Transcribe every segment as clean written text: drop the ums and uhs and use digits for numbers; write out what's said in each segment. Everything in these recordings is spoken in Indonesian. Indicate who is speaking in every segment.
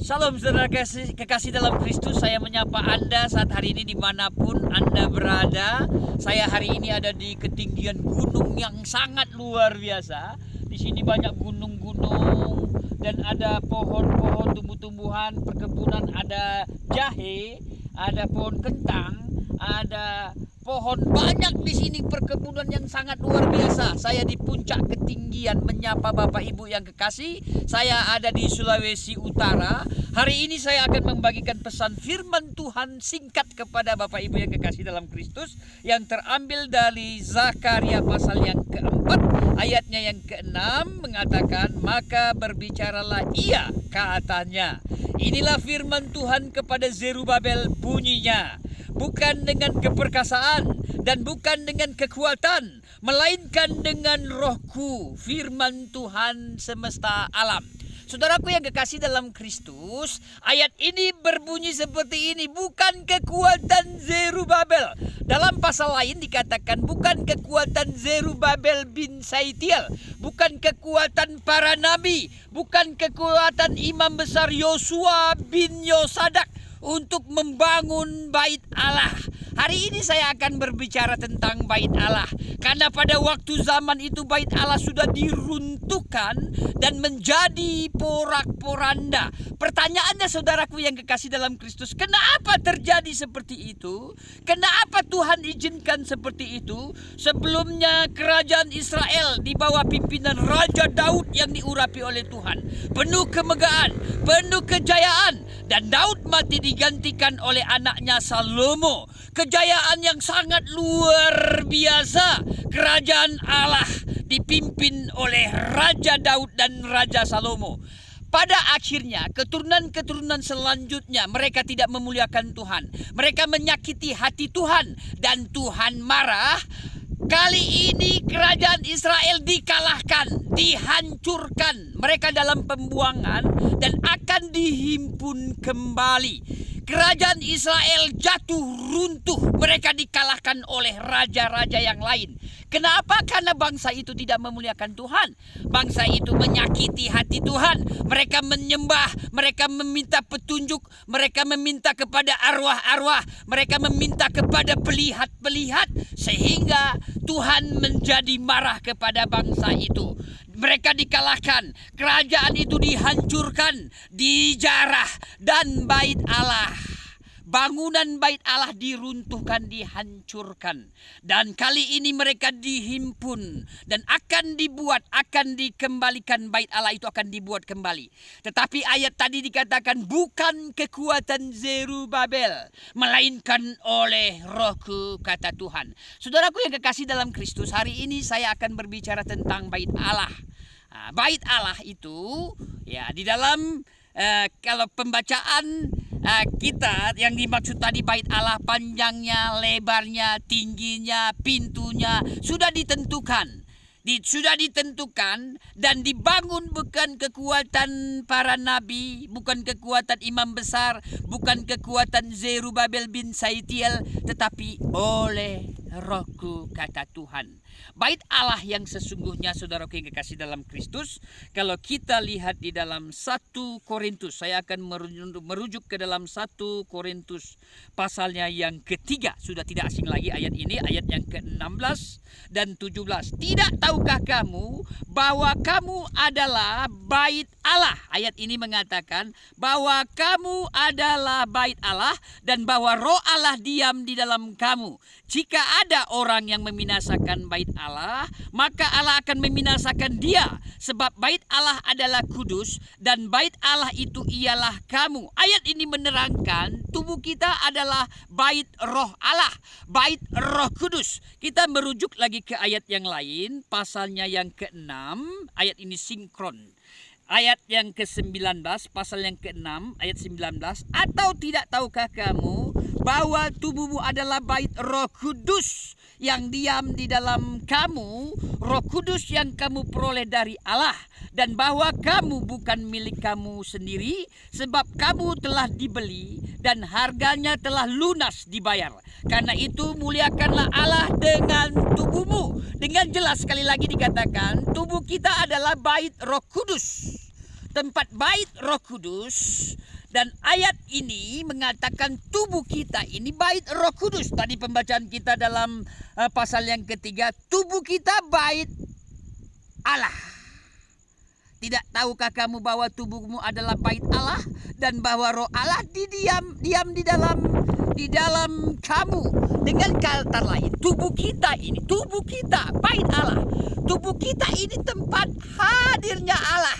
Speaker 1: Salam saudara kekasih dalam Kristus. Saya menyapa Anda saat hari ini dimanapun Anda berada. Saya hari ini ada di ketinggian gunung yang sangat luar biasa. Di sini banyak gunung-gunung dan ada pohon-pohon, tumbuh-tumbuhan, perkebunan, ada jahe, ada pohon kentang, ada pohon banyak di sini, perkebunan yang sangat luar biasa. Saya di puncak ketinggian menyapa Bapak Ibu yang kekasih. Saya ada di Sulawesi Utara. Hari ini saya akan membagikan pesan firman Tuhan singkat kepada Bapak Ibu yang kekasih dalam Kristus, yang terambil dari Zakaria pasal yang keempat, ayatnya yang keenam, mengatakan, maka berbicaralah ia, katanya. Inilah firman Tuhan kepada Zerubabel, bunyinya. Bukan dengan keperkasaan dan bukan dengan kekuatan, melainkan dengan rohku, firman Tuhan semesta alam. Saudaraku yang kekasih dalam Kristus, ayat ini berbunyi seperti ini, bukan kekuatan Zerubabel. Dalam pasal lain dikatakan bukan kekuatan Zerubabel bin Saitiel, bukan kekuatan para nabi, bukan kekuatan imam besar Yosua bin Yosadak untuk membangun bait Allah. Hari ini saya akan berbicara tentang bait Allah, karena pada waktu zaman itu bait Allah sudah diruntuhkan dan menjadi porak-poranda. Pertanyaannya saudaraku yang kekasih dalam Kristus, kenapa terjadi seperti itu? Kenapa Tuhan izinkan seperti itu? Sebelumnya kerajaan Israel di bawah pimpinan Raja Daud yang diurapi oleh Tuhan, penuh kemegahan, penuh kejayaan, dan Daud mati digantikan oleh anaknya Salomo. Kejayaan yang sangat luar biasa. Kerajaan Allah dipimpin oleh Raja Daud dan Raja Salomo. Pada akhirnya keturunan-keturunan selanjutnya mereka tidak memuliakan Tuhan. Mereka menyakiti hati Tuhan dan Tuhan marah. Kali ini kerajaan Israel dikalahkan, dihancurkan. Mereka dalam pembuangan dan akan dihimpun kembali. Kerajaan Israel jatuh runtuh. Mereka dikalahkan oleh raja-raja yang lain. Kenapa? Karena bangsa itu tidak memuliakan Tuhan. Bangsa itu menyakiti hati Tuhan. Mereka menyembah, mereka meminta petunjuk, mereka meminta kepada arwah-arwah, mereka meminta kepada pelihat-pelihat, sehingga Tuhan menjadi marah kepada bangsa itu. Mereka dikalahkan, kerajaan itu dihancurkan, dijarah, dan bait Allah, bangunan bait Allah diruntuhkan, dihancurkan. Dan kali ini mereka dihimpun dan akan dikembalikan, bait Allah itu akan dibuat kembali. Tetapi ayat tadi dikatakan bukan kekuatan Zerubabel, melainkan oleh rohku, kata Tuhan. Saudaraku yang kekasih dalam Kristus, hari ini saya akan berbicara tentang bait Allah. Bait Allah itu ya di dalam kalau pembacaan kita yang dimaksud tadi, bait Allah panjangnya, lebarnya, tingginya, pintunya sudah ditentukan. Sudah ditentukan dan dibangun bukan kekuatan para nabi, bukan kekuatan imam besar, bukan kekuatan Zerubabel bin Saitiel, tetapi oleh rohku, kata Tuhan. Bait Allah yang sesungguhnya, saudaraku yang kekasih dalam Kristus, kalau kita lihat di dalam 1 Korintus, saya akan merujuk ke dalam 1 Korintus pasalnya yang ketiga. Sudah tidak asing lagi ayat ini, ayat yang ke-16 dan 17. Tidak tahukah kamu bahwa kamu adalah bait Allah? Ayat ini mengatakan bahwa kamu adalah bait Allah dan bahwa roh Allah diam di dalam kamu. Jika ada orang yang membinasakan bait Allah, maka Allah akan membinasakan dia, sebab bait Allah adalah kudus dan bait Allah itu ialah kamu. Ayat ini menerangkan tubuh kita adalah bait roh Allah, bait roh kudus. Kita merujuk lagi ke ayat yang lain, pasalnya yang ke-6, ayat ini sinkron. Ayat yang ke-19, pasal yang ke-6, ayat 19. Atau tidak tahukah kamu bahwa tubuhmu adalah bait Roh Kudus yang diam di dalam kamu, Roh Kudus yang kamu peroleh dari Allah, dan bahwa kamu bukan milik kamu sendiri, sebab kamu telah dibeli dan harganya telah lunas dibayar. Karena itu muliakanlah Allah dengan tubuhmu. Dengan jelas sekali lagi dikatakan tubuh kita adalah bait Roh Kudus. tempat bait Roh Kudus. Dan ayat ini mengatakan tubuh kita ini bait Roh Kudus. Tadi pembacaan kita dalam pasal yang ketiga, tubuh kita bait Allah. Tidak tahukah kamu bahwa tubuhmu adalah bait Allah dan bahwa Roh Allah diam di dalam kamu. Dengan kata lain, tubuh kita bait Allah. Tubuh kita ini tempat hadirnya Allah,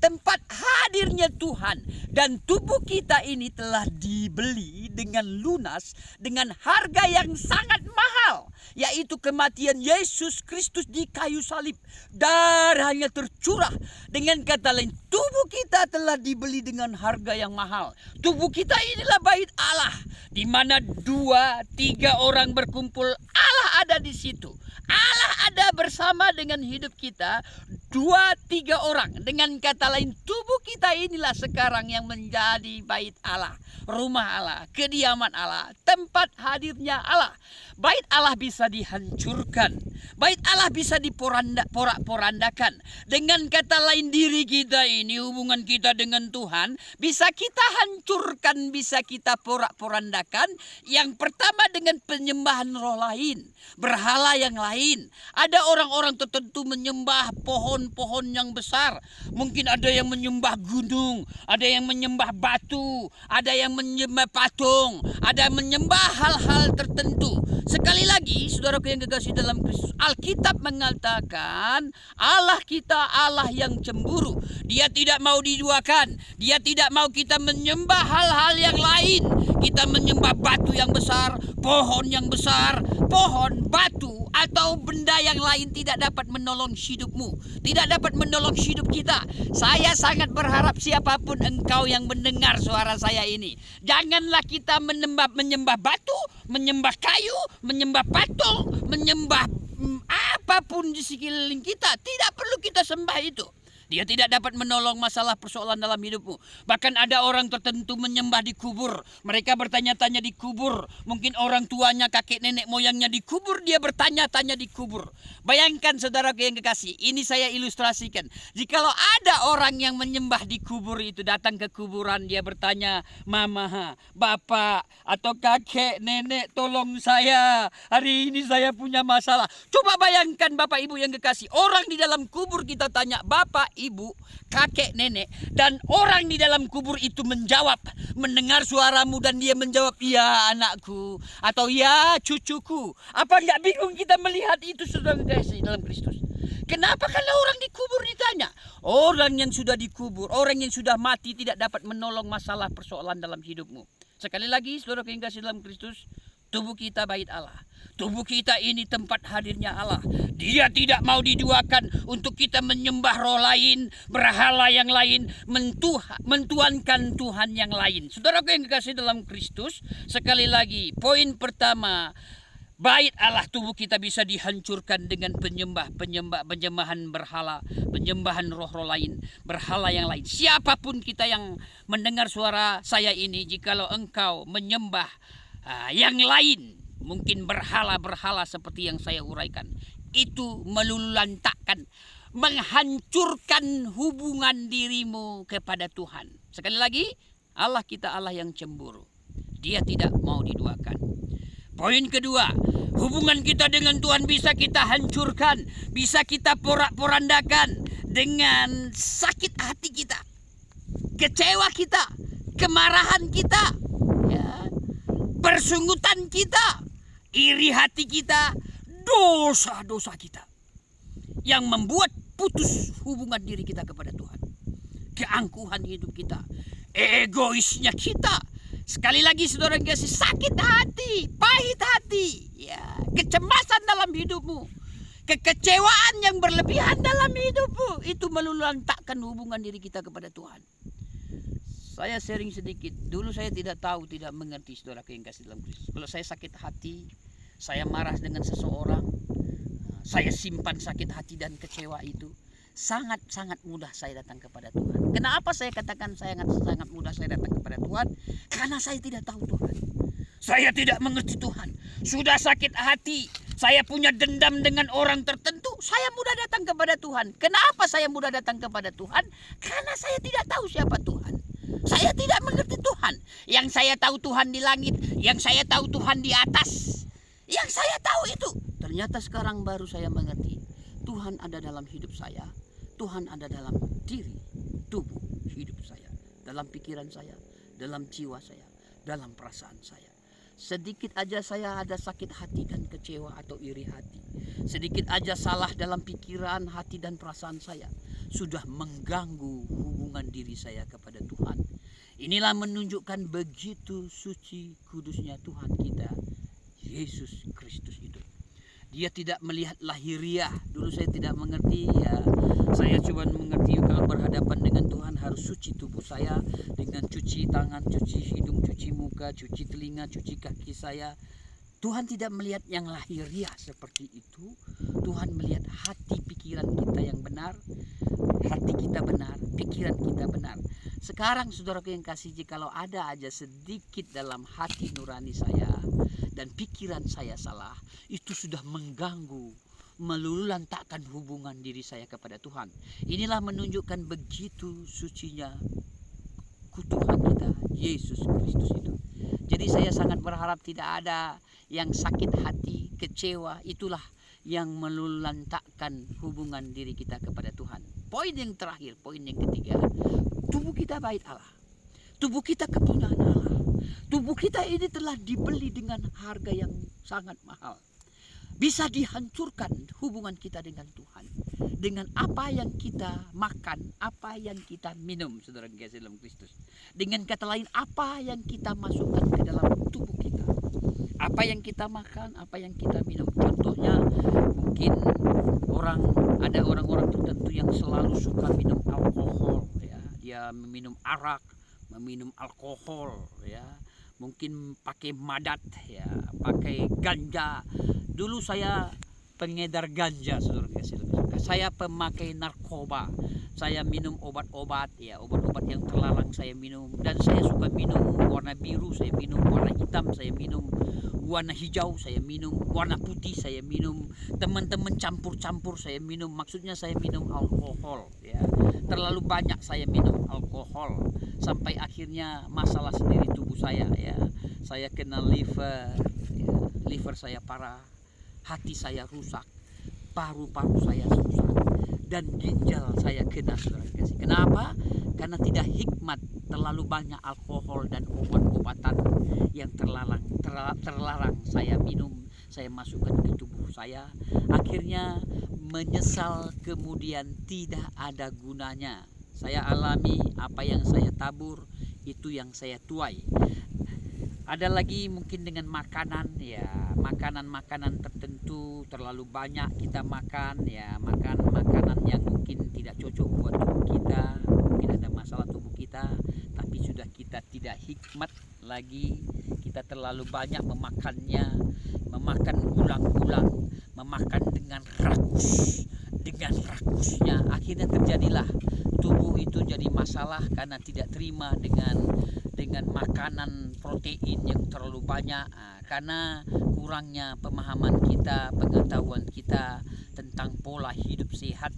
Speaker 1: tempat hadirnya Tuhan. Dan tubuh kita ini telah dibeli dengan lunas, dengan harga yang sangat mahal, yaitu kematian Yesus Kristus di kayu salib. Darahnya tercurah. Dengan kata lain, tubuh kita telah dibeli dengan harga yang mahal. Tubuh kita inilah bait Allah, di mana 2-3 orang berkumpul, Allah ada di situ. Allah ada bersama dengan hidup kita, 2-3 orang. Dengan kata lain, tubuh kita inilah sekarang yang menjadi bait Allah, rumah Allah, kediaman Allah, tempat hadirnya Allah. Bait Allah bisa dihancurkan, bait Allah bisa diporak-porandakan. Dengan kata lain, diri kita ini, hubungan kita dengan Tuhan bisa kita hancurkan, bisa kita porak-porandakan. Yang pertama dengan penyembahan roh lain, berhala yang lain. Ada orang-orang tertentu menyembah pohon-pohon yang besar. Mungkin ada yang menyembah gunung, ada yang menyembah batu, ada yang menyembah patung, ada menyembah hal-hal tertentu. Sekali lagi, saudaraku yang kekasih dalam Kristus, Alkitab mengatakan Allah kita Allah yang cemburu. Dia tidak mau diduakan. Dia tidak mau kita menyembah hal-hal yang lain. Kita menyembah batu yang besar, pohon yang besar, pohon, batu, atau benda yang lain tidak dapat menolong hidupmu, tidak dapat menolong hidup kita. Saya sangat berharap siapapun engkau yang mendengar suara saya ini, janganlah kita menyembah batu, menyembah kayu, menyembah patung, menyembah apapun di sekeliling kita. Tidak perlu kita sembah itu. Dia tidak dapat menolong masalah persoalan dalam hidupmu. Bahkan ada orang tertentu menyembah di kubur. Mereka bertanya-tanya di kubur. Mungkin orang tuanya, kakek nenek moyangnya di kubur. Dia bertanya-tanya di kubur. Bayangkan saudaraku yang kekasih. Ini saya ilustrasikan. Jikalau ada orang yang menyembah di kubur itu, datang ke kuburan, dia bertanya, mama, bapak, atau kakek, nenek, tolong saya. Hari ini saya punya masalah. Coba bayangkan bapak ibu yang kekasih. Orang di dalam kubur kita tanya, bapak, ibu, kakek, nenek, dan orang di dalam kubur itu menjawab, mendengar suaramu dan dia menjawab, ya anakku, atau ya cucuku. Apa nggak bingung kita melihat itu, saudara kasih dalam Kristus? Kenapa? Karena orang di kubur ditanya. Orang yang sudah dikubur, orang yang sudah mati tidak dapat menolong masalah persoalan dalam hidupmu. Sekali lagi, saudara yang kasih dalam Kristus, tubuh kita bait Allah. Tubuh kita ini tempat hadirnya Allah. Dia tidak mau diduakan untuk kita menyembah roh lain, berhala yang lain, mentuankan Tuhan yang lain. Saudaraku yang dikasih dalam Kristus, sekali lagi, poin pertama, bait Allah, tubuh kita bisa dihancurkan dengan penyembahan berhala, penyembahan roh-roh lain, berhala yang lain. Siapapun kita yang mendengar suara saya ini, jikalau engkau menyembah yang lain, mungkin berhala-berhala seperti yang saya uraikan, itu melululantakkan, menghancurkan hubungan dirimu kepada Tuhan. Sekali lagi, Allah kita Allah yang cemburu. Dia tidak mau diduakan. Poin kedua, hubungan kita dengan Tuhan bisa kita hancurkan, bisa kita porak-porandakan dengan sakit hati kita, kecewa kita, kemarahan kita, ya, persungutan kita, iri hati kita, dosa-dosa kita yang membuat putus hubungan diri kita kepada Tuhan. Keangkuhan hidup kita, egoisnya kita. Sekali lagi saudara kasih, sakit hati, pahit hati, ya, kecemasan dalam hidupmu, kekecewaan yang berlebihan dalam hidupmu, itu melululantakkan hubungan diri kita kepada Tuhan. Saya sharing sedikit. Dulu saya tidak tahu, tidak mengerti, saudara yang kasih dalam Kristus. Kalau saya sakit hati, saya marah dengan seseorang, saya simpan sakit hati dan kecewa itu, sangat-sangat mudah saya datang kepada Tuhan. Kenapa saya katakan sangat mudah saya datang kepada Tuhan? Karena saya tidak tahu Tuhan. Saya tidak mengerti Tuhan. Sudah sakit hati. Saya punya dendam dengan orang tertentu. Saya mudah datang kepada Tuhan. Kenapa saya mudah datang kepada Tuhan? Karena saya tidak tahu siapa Tuhan. Saya tidak mengerti Tuhan. Yang saya tahu Tuhan di langit. Yang saya tahu Tuhan di atas. Yang saya tahu itu. Ternyata sekarang baru saya mengerti. Tuhan ada dalam hidup saya. Tuhan ada dalam diri, tubuh, hidup saya. Dalam pikiran saya. Dalam jiwa saya. Dalam perasaan saya. Sedikit aja saya ada sakit hati dan kecewa atau iri hati. Sedikit aja salah dalam pikiran, hati dan perasaan saya. Sudah mengganggu hubungan diri saya kepada Tuhan. Inilah menunjukkan begitu suci kudusnya Tuhan kita, Yesus Kristus itu. Dia tidak melihat lahiriah. Dulu saya tidak mengerti ya. Saya cuma mengerti kalau berhadapan dengan Tuhan harus suci tubuh saya dengan cuci tangan, cuci hidung, cuci muka, cuci telinga, cuci kaki saya. Tuhan tidak melihat yang lahiriah seperti itu. Tuhan melihat hati pikiran kita yang benar. Hati kita benar, pikiran kita benar. Sekarang saudaraku yang kasih, jikalau ada aja sedikit dalam hati nurani saya dan pikiran saya salah, itu sudah mengganggu, meluluhlantakkan hubungan diri saya kepada Tuhan. Inilah menunjukkan begitu sucinya Tuhan kita, Yesus Kristus itu. Jadi saya sangat berharap tidak ada yang sakit hati, kecewa, itulah yang meluluhlantakkan hubungan diri kita kepada Tuhan. Poin yang terakhir, poin yang ketiga, tubuh kita bait Allah. Tubuh kita kepunyaan Allah. Tubuh kita ini telah dibeli dengan harga yang sangat mahal. Bisa dihancurkan hubungan kita dengan Tuhan. Dengan apa yang kita makan, apa yang kita minum, saudara kasih dalam Kristus. Dengan kata lain, apa yang kita masukkan ke dalam tubuh kita. Apa yang kita makan, apa yang kita minum. Contohnya mungkin ada orang-orang tertentu yang selalu suka minum alkohol ya. Dia meminum arak, meminum alkohol ya. Mungkin pakai madat ya, pakai ganja. Dulu saya pengedar ganja, saudara kasih. Saya pemakai narkoba. Saya minum obat-obat ya, obat-obat yang terlarang saya minum. Dan saya suka minum warna biru, saya minum warna hitam, saya minum warna hijau, saya minum warna putih, saya minum teman-teman campur-campur, saya minum. Maksudnya saya minum alkohol ya. Terlalu banyak saya minum alkohol sampai akhirnya masalah sendiri tubuh saya ya. Saya kena liver ya. Liver saya parah, hati saya rusak, paru-paru saya rusak, dan ginjal saya kena, saudara kasih. Kenapa? Karena tidak hikmat terlalu banyak alkohol dan obat-obatan yang terlarang saya minum, saya masukkan ke tubuh saya. Akhirnya menyesal, kemudian tidak ada gunanya. Saya alami apa yang saya tabur, itu yang saya tuai. Ada lagi mungkin dengan makanan ya, makanan-makanan tertentu terlalu banyak kita makan ya, makan makanan yang mungkin tidak cocok buat tubuh kita, mungkin ada masalah tubuh kita, tapi sudah kita tidak hikmat lagi, kita terlalu banyak memakannya, memakan ulang-ulang, memakan dengan rakusnya, akhirnya terjadilah tubuh itu jadi masalah karena tidak terima dengan makanan protein yang terlalu banyak, karena kurangnya pemahaman kita, pengetahuan kita tentang pola hidup sehat.